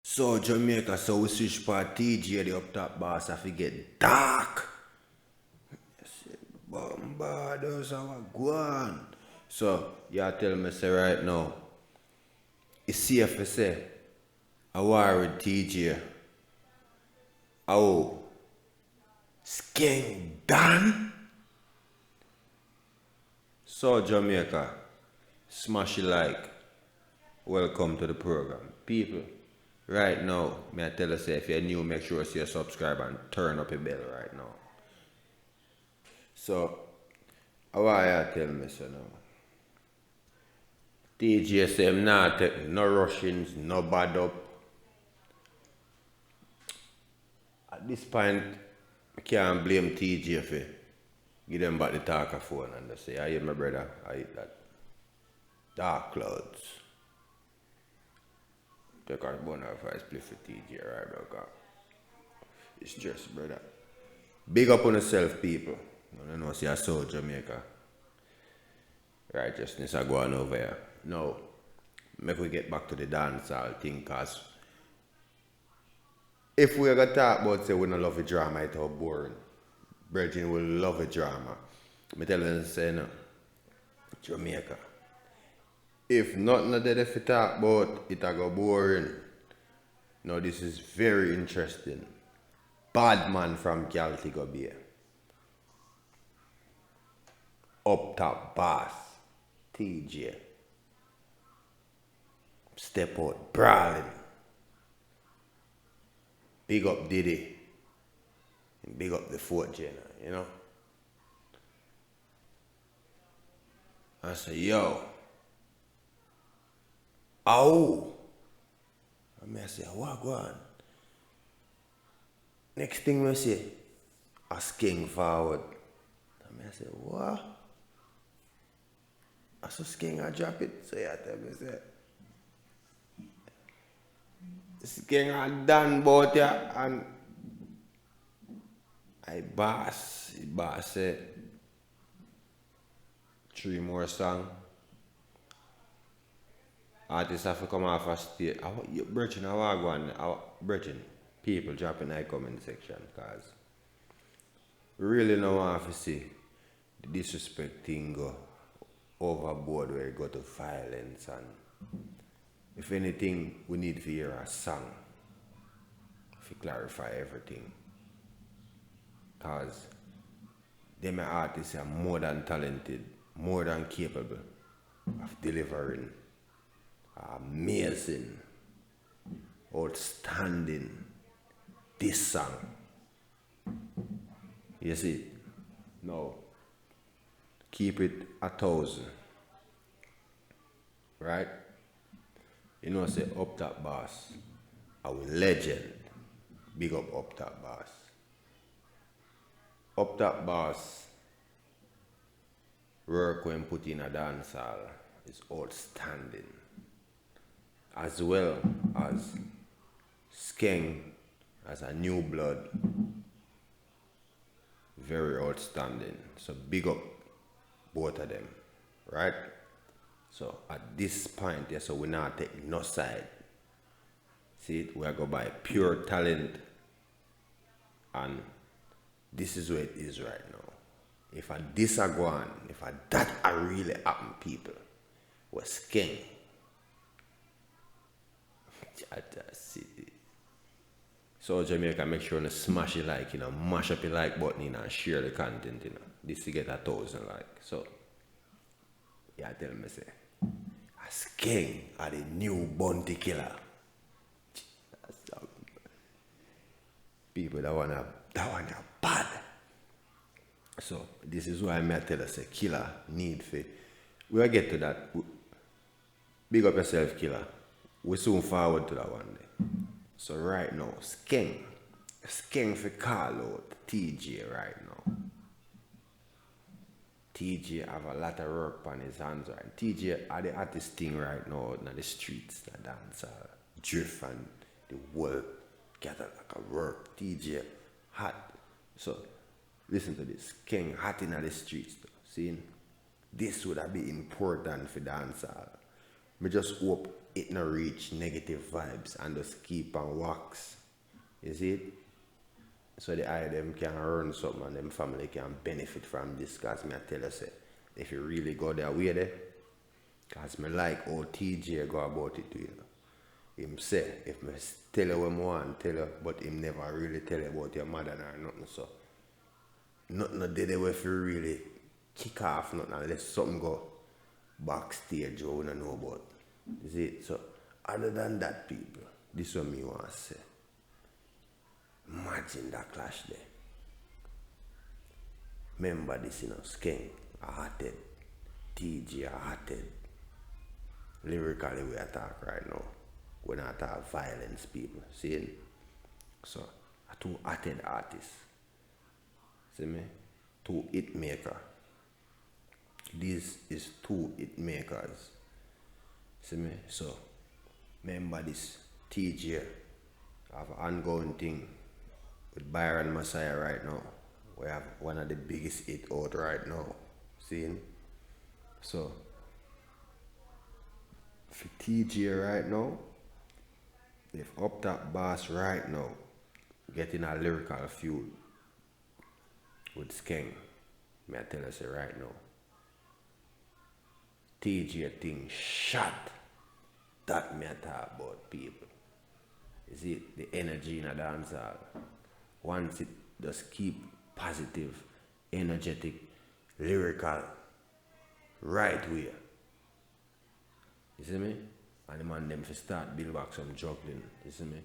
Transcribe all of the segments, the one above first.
So Jamaica, so we switch for Teejay, the up top boss, I forget dark. I said, Bombardos, how I go on. So, y'all tell me, say right now, it's safe to say, I war with Teejay. Oh, Skeng done? So Jamaica, smash it like. Welcome to the program. People, right now, may I tell you say, if you're new, make sure you subscribe and turn up your bell right now. So, how are you tell me so now? Teejay say him not take no rushings, no bad up. At this point, I can't blame Teejay for give them back the talker phone and they say, I hear my brother, I hit that dark clouds. Take our bonfire split for Teejay right now, cause it's just brother. Big up on yourself, people. You know, see I saw Jamaica. Righteousness are going over here. Now, make we get back to the dancehall thing, cause if we are gonna talk about say we don't love a drama, it's all boring. Virgin will love a drama. I tell them say no. Jamaica. If nothing that if you talk about it a go boring. Now this is very interesting. Bad man from Galtigo Bay. Up top boss. Teejay. Step out brawling. Big up Diddy. And big up the Fort Jenna, you know? I say, yo. Ow. I say, what go on? Next thing I say, a Skeng forward. I say, what? I saw Skeng I drop it. So yeah, tell me say. Skeng I done both ya and I boss said 3 more songs. Artists have to come off a stage. Brethren, I want to go on. Brethren, people drop in the comment section because we really don't want to see the disrespect thing go overboard where it go to violence, and if anything, we need to hear a song to clarify everything. Because them artists are more than talented, more than capable of delivering amazing, outstanding this song. You see? No. Keep it 1,000. Right? You know, say up top boss. Our legend. Big up top boss. Up top boss work when put in a dancehall is outstanding. As well as Skeng as a new blood. Very outstanding. So big up both of them. Right? So at this point, yeah, so we not take no side. See it? We are going by pure talent. And this is where it is right now. If I this a go on, if I that a really happen, people, was Skeng. So Jamaica, make sure you smash it like, you know, mash up your like button and share the content, you know. This to get 1,000 likes. So yeah, tell me say, a Skeng are the new bounty killer. People that wanna bad. So this is why I tell us a killer need for. We'll get to that. Big up yourself, killer. We soon forward to that one day. So right now, Skeng for call out Teejay right now. Teejay have a lot of work on his hands right. Teejay are the artist thing right now in the streets, the dancer, drift and the world gather like a work. Teejay hot. So listen to this. Skeng hot in the streets though. See? This would have been important for dancehall. Me just hope it not reach negative vibes and just keep on wax. You see it? So the eye them can earn something and them family can benefit from this, cause me I tell you say, if you really go their way there, cause me like how Teejay go about it to you. Him say, if me tell you what I want tell you, but him never really tell you about your mother or nothing, so nothing did there if you really kick off nothing unless something go backstage or we don't know about. You see it? So other than that, people, this is what me want to say. Imagine that clash there. Remember this, Skeng, a hothead. Teejay, a hothead. Lyrically, we attack right now. We not talk violence, people. See it? So, a two hothead artists. See me? Two hit maker. This is two hit makers. See me? So, remember this. Teejay have an ongoing thing with Byron Messiah right now. We have one of the biggest hit out right now. Seeing? So for Teejay right now, they've up that bass right now, getting a lyrical fuel with Skeng. May I tell you right now. Teejay thing shot. That me I talk about, people. You see the energy in a dancehall. Once it just keep positive, energetic, lyrical, right way. You see me? And the man them to start build back some juggling, you see me?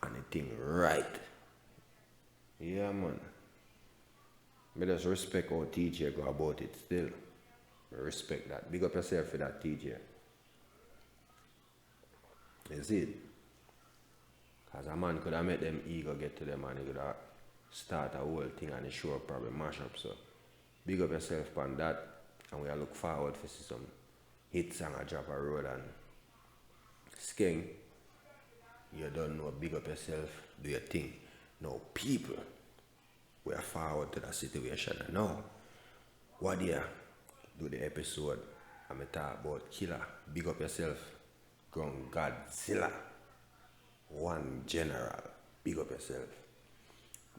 And the thing right. Yeah, man. Me just respect how Teejay go about it still. I respect that. Big up yourself for that, Teejay. You see it? Because a man could have made them ego get to them and he could have start a whole thing and the show probably mash up. So big up yourself on that, and we look forward to see some hit song a drop a road. And Skeng, you don't know, big up yourself, do your thing. Now people, we are forward to that situation. And now, what do you do the episode? I'm talk about Killer. Big up yourself, Ground Godzilla. One general, big up yourself.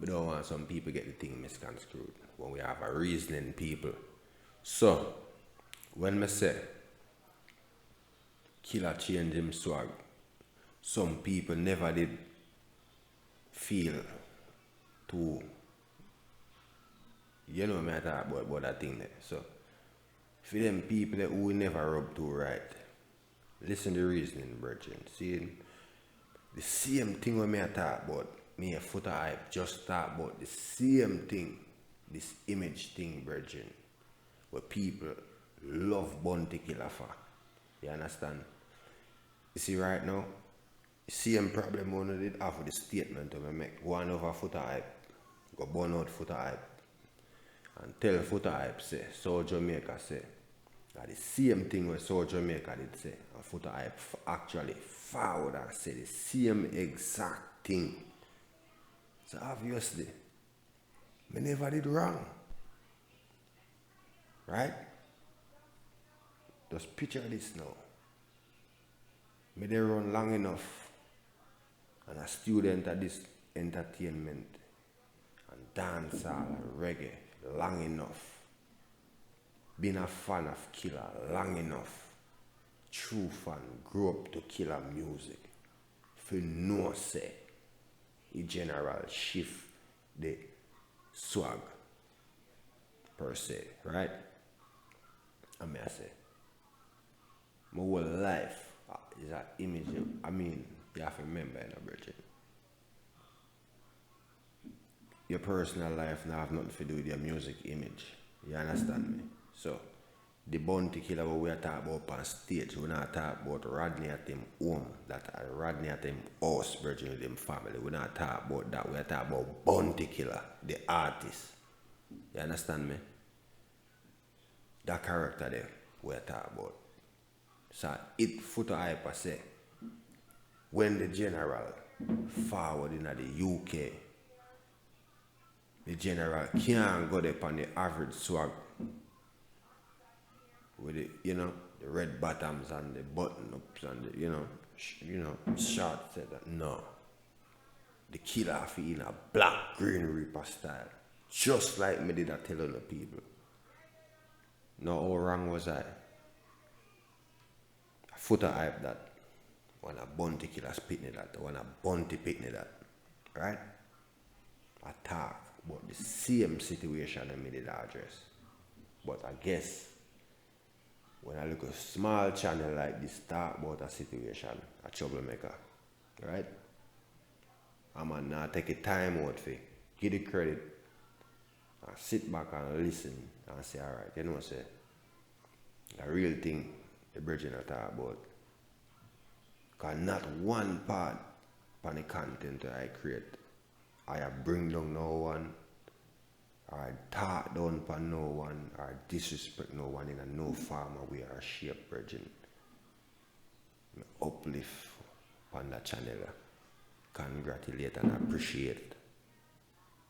We don't want some people get the thing misconstrued when we have a reasoning people. So, when me say Killer change him swag, some people never did feel too, you know me I talk about that thing there. So, for them people who never rub too right, listen to the reasoning, brethren. See, the same thing when I talk about, me a Foota Hype just talk about the same thing, this image thing, brethren, where people love Bounty Killer for. You understand? You see right now, the same problem one did have with the statement I make. One over Foota Hype, go burn out Foota Hype, and tell Foota Hype say, so Jamaica say, that the same thing where so Jamaica did say, and Foota Hype actually forward and say the same exact thing. So obviously, me never did wrong. Right? Just picture this now. Me they run long enough and a student of this entertainment and dancehall and reggae long enough. Been a fan of Killer long enough. True fan, grew up to Killer music. For no say, he general shift the swag per se, right? I mean, I say, my whole life is an image. You have to remember, brethren. Your personal life now have nothing to do with your music image. You understand me? So, the Bounty Killer what we are talking about on stage, we're not talking about Rodney at him home, that Rodney at him house, brethren, with him family. We're not talking about that. We're talking about Bounty Killer, the artist. You understand me? That character there, we're talking about. So, it Foota Hype say, when the general forward in the UK, the general can't go there on the average swag with it, the the red bottoms and the button ups and the, shorts said that no. The killer in a black green reaper style. Just like me did I tell other people. No, how wrong was I? A footer hype that. One a bounty killer pitney that. One a bounty pitney that. Right? I talk about the same situation I made it address. But I guess when I look at a small channel like this talk about a situation, a troublemaker, right? I'm gonna not take a time out for give the credit and sit back and listen and say, alright, you know, say the real thing the bridging I talk about. Cause not one part on the content that I create, I bring down no one, or I talk down upon no one, or disrespect no one in a no form or way or shape, bridging. Uplift on that channel, congratulate and appreciate.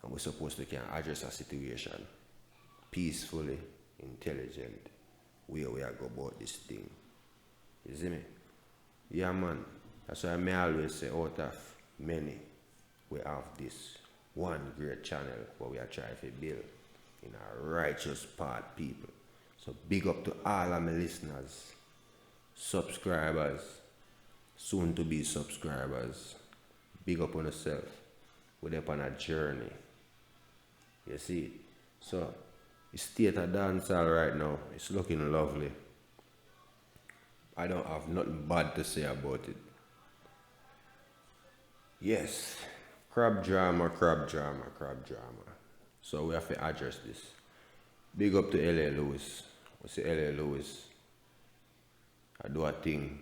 And we're supposed to can address a situation peacefully, intelligent, way we are go about this thing. You see me? Yeah, man. That's why I may always say out of many, we have this one great channel where we are trying to build in a righteous part people. So big up to all of my listeners, subscribers, soon to be subscribers. Big up on yourself. We're up on a journey. You see? So the state of dancehall right now, it's looking lovely. I don't have nothing bad to say about it. Yes, crab drama. So we have to address this. Big up to L.A. Lewis. We see L.A. Lewis. I do a thing,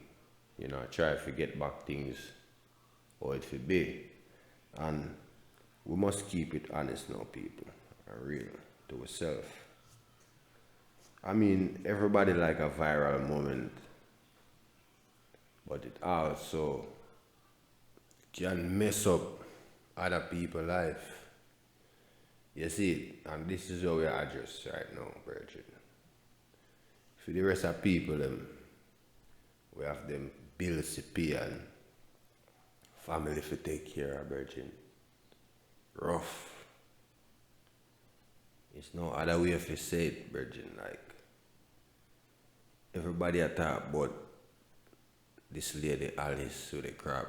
I try to get back things how it should be. And we must keep it honest now, people, and real to ourselves. I mean, everybody like a viral moment, but it also can mess up other people's life. You see, and this is how we address right now, Bridget. For the rest of people, we have them bills to pay and family to take care of, Bridget. Rough. It's no other way to say it, Bridget. Like, everybody talk about this lady Alice with the crab.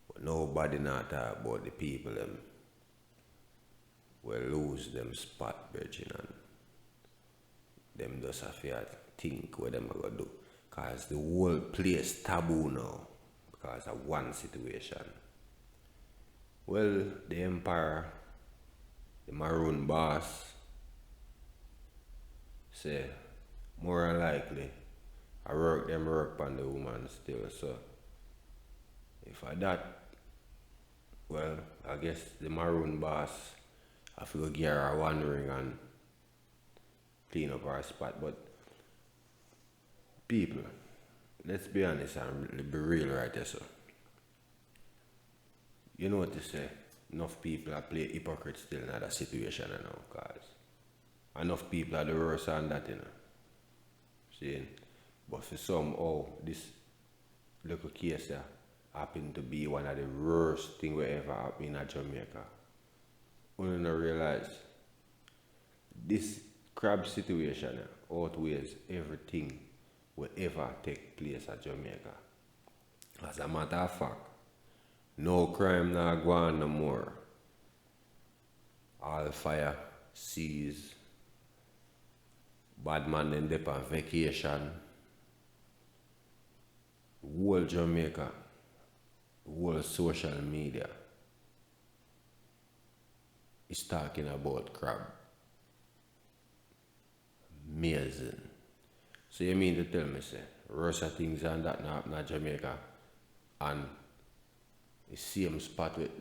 But nobody not talk about the people will lose them spot, Bridget, and them just have to think what them are going to do. Because the whole place taboo now because of one situation. Well, the empire, the maroon boss, say more than likely I work on the woman still. So if I that, well, I guess the maroon boss have to go get her one ring and clean up our spot. But people, let's be honest and be real right there. So you know what to say? Enough people are play hypocrite still in that situation now, cause enough people are the worst on that, See? But for somehow this little case happened to be one of the worst things we ever happened in Jamaica. We don't realize this crab situation outweighs everything will ever take place at Jamaica. As a matter of fact, no crime now go on no more. All fire seas. Bad man then dep on vacation. Whole Jamaica, whole social media is talking about crab. Amazing. So you mean to tell me, say, worse things than that now happen in Jamaica and the same spot with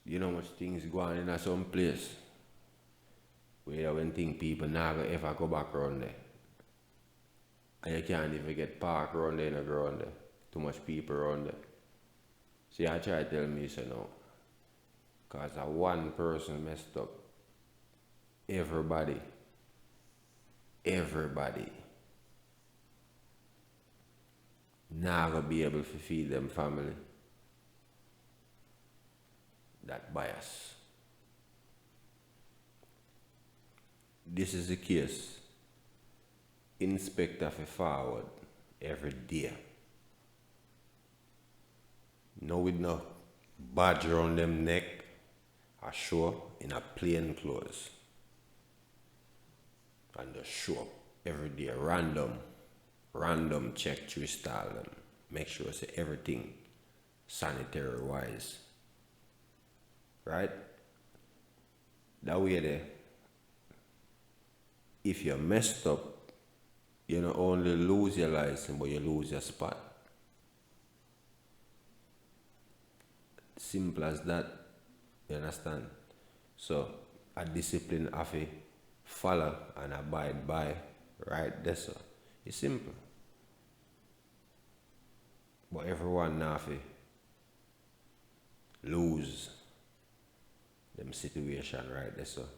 you know much things go on in some place where when think people never ever go back around there. And you can't even get park around there in the ground there. Too much people around there. See, I try to tell me, so no. Because one person messed up everybody everybody not gonna be able to feed them family. That bias. This is the case. Inspector for forward every day. No with no badge around them neck, a show in a plain clothes. And just show up every day, random check to install them. Make sure say everything sanitary wise. Right? That way there, if you're messed up, you not only lose your license, but you lose your spot. Simple as that. You understand? So a discipline have to follow and abide by, right? That's all. It's simple. But everyone now have to lose them situation, right? That's all.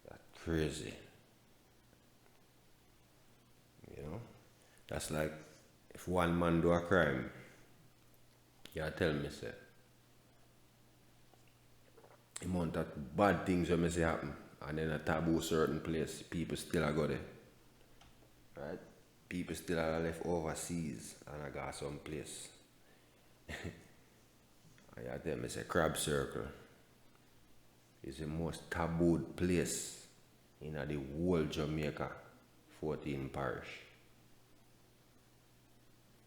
That's crazy. You know? That's like if one man do a crime, you tell me say amount of bad things when me say happen, and then a taboo certain place, people still are go there. Right? People still are left overseas and I got some place. And you tell me say Crab Circle is the most tabooed place in the whole Jamaica, 14 parish.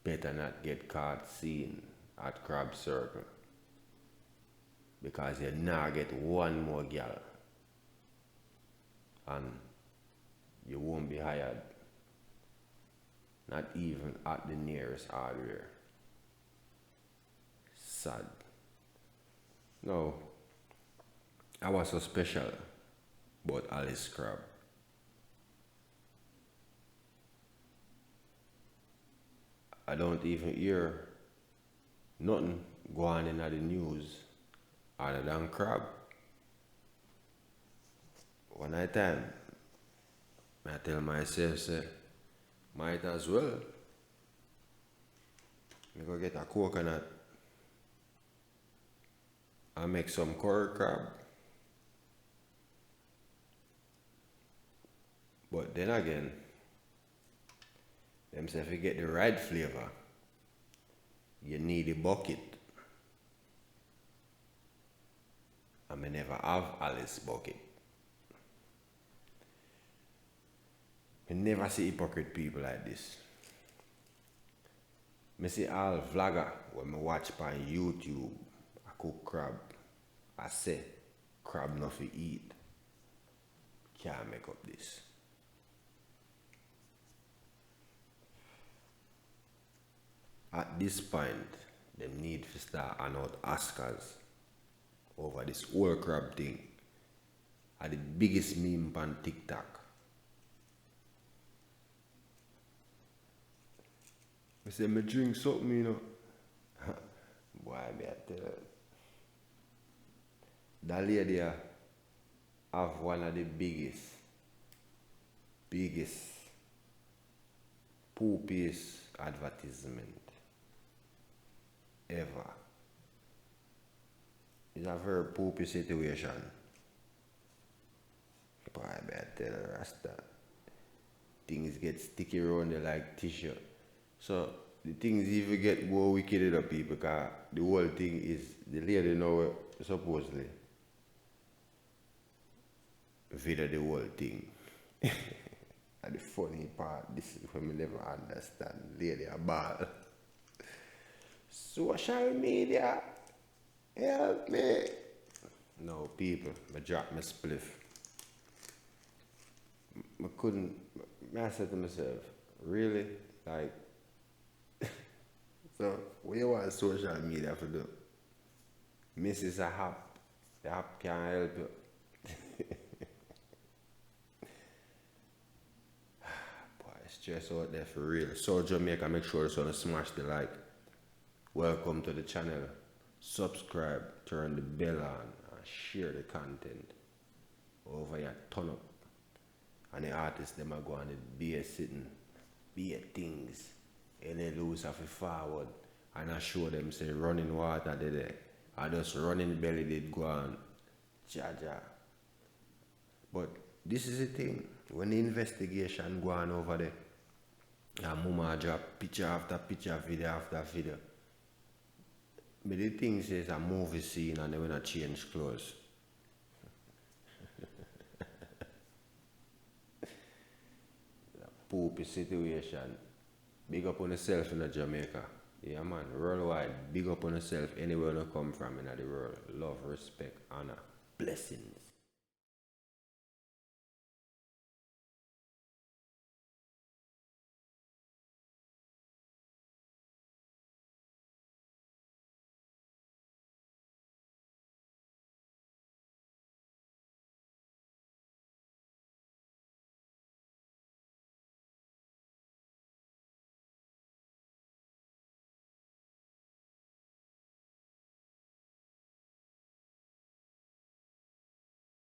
Better not get caught seen at Crab Circle, because you now get one more girl and you won't be hired, not even at the nearest hardware. Sad. No, I was so special about Alice Crab. I don't even hear nothing go on in the news other than Crab. One night time, I tell myself, say, might as well. I go get a coconut and make some curry crab. But then again, them say if you get the right flavor, you need a bucket. I may never have Alice bucket. I never see hypocrite people like this. I see all vlogger when I watch on YouTube, I cook crab. I say crab not for eat. Can't make up this. At this point, they need to start hand out Oscars over this whole crab thing. Are the biggest meme on TikTok. I say, me drink something, you know. Boy, me I tell you. That lady have one of the biggest poopiest advertisement ever. It's a very poopy situation. Boy, I tell you, Rasta. Things get sticky around there like tissue. So the things even get more wicked up people, because the whole thing is the lady know supposedly video the whole thing. And the funny part, this is when we never understand. Lady a ball. Social media, help me. No people, I dropped my spliff. I said to myself, really? Like, so what you want social media to do? Mrs. a app. The app can't help you. Boy, it's stress out there for real. So Jamaica, make sure to smash the like. Welcome to the channel. Subscribe, turn the bell on, and share the content. Over here, turn up. And the artists them are going to be sitting, be things. And they lose half a forward. And I show them say running water did it. I just running belly did go on. Jaja. But this is the thing. When the investigation go on over there, and Mama drop picture after picture, video after video. But the thing says a movie scene and they wanna change clothes. Poopy situation. Big up on yourself in Jamaica. Yeah man, worldwide. Big up on yourself anywhere you come from in the world. Love, respect, honor, blessings.